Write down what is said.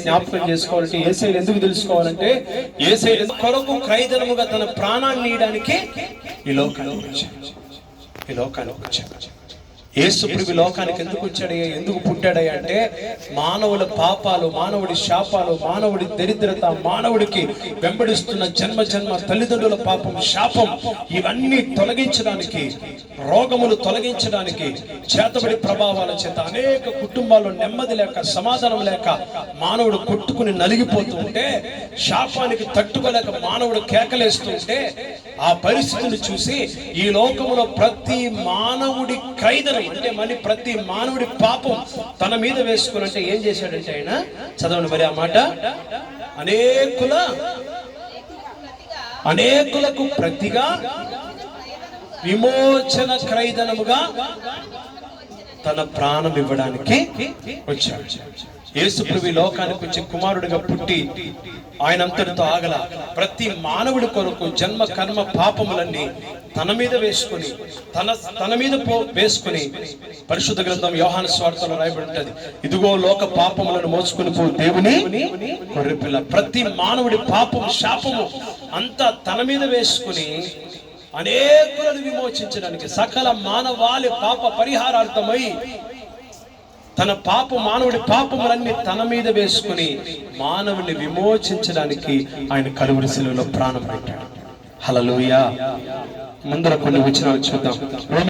జ్ఞాపకం చేసుకోవాలంటే యేసయ్యను ఎందుకు తెలుసుకోవాలంటే యేసయ్య కొరకు క్రైదనముగా తన ప్రాణాన్ని ఇవ్వడానికి ఈ లోకానికి వచ్చాడు. యేసు ప్రభు లోకానికి ఎందుకు వచ్చాడయ్యా, ఎందుకు పుట్టాడయ్యా అంటే మానవుల పాపాలు, మానవుడి శాపాలు, మానవుడి దరిద్రత, మానవుడికి వెంబడిస్తున్న జన్మ తల్లిదండ్రుల పాపం, శాపం ఇవన్నీ తొలగించడానికి, రోగములు తొలగించడానికి, చేతబడి ప్రభావాల చేత అనేక కుటుంబాల్లో నెమ్మది లేక, సమాధానం లేక మానవుడు కొట్టుకుని నలిగిపోతూ ఉంటే, శాపానికి తట్టుకోలేక మానవుడు కేకలేస్తుంటే, ఆ పరిస్థితిని చూసి ఈ లోకంలో ప్రతి మానవుడి క్రైదనం అంటే మళ్ళీ ప్రతి మానవుడి పాపం తన మీద వేసుకుని అంటే ఏం చేశాడంటే ఆయన, చదవండి మరి ఆ మాట, అనేకులకు ప్రతిగా విమోచన క్రైదనముగా తన ప్రాణం ఇవ్వడానికి వచ్చాడు. యేసు ప్రభు లోకానికి వచ్చి కుమారుడిగా పుట్టి ఆయన అంతటితో ఆగల, ప్రతి మానవుడి కొరకు జన్మ కర్మ పాపములన్నీ తన మీద వేసుకుని తన మీద వేసుకుని, పరిశుద్ధ గ్రంథం యోహాను సువార్తలో రాయబడి ఉంటది, ఇదిగో లోక పాపములను మోసుకుని పో దేవుని గొర్రెపిల్ల. ప్రతి మానవుడి పాపము, శాపము అంతా తన మీద వేసుకుని అనేకులను విమోచించడానికి, సకల మానవాళి పాప పరిహారార్థమై తన మానవుడి పాపములన్నీ తన మీద వేసుకుని మానవుని విమోచించడానికి ఆయన కలువరి శిలువలో ప్రాణం పెట్టాడు. హల్లెలూయా. ముందర కొన్ని వచనాలు చూద్దాం.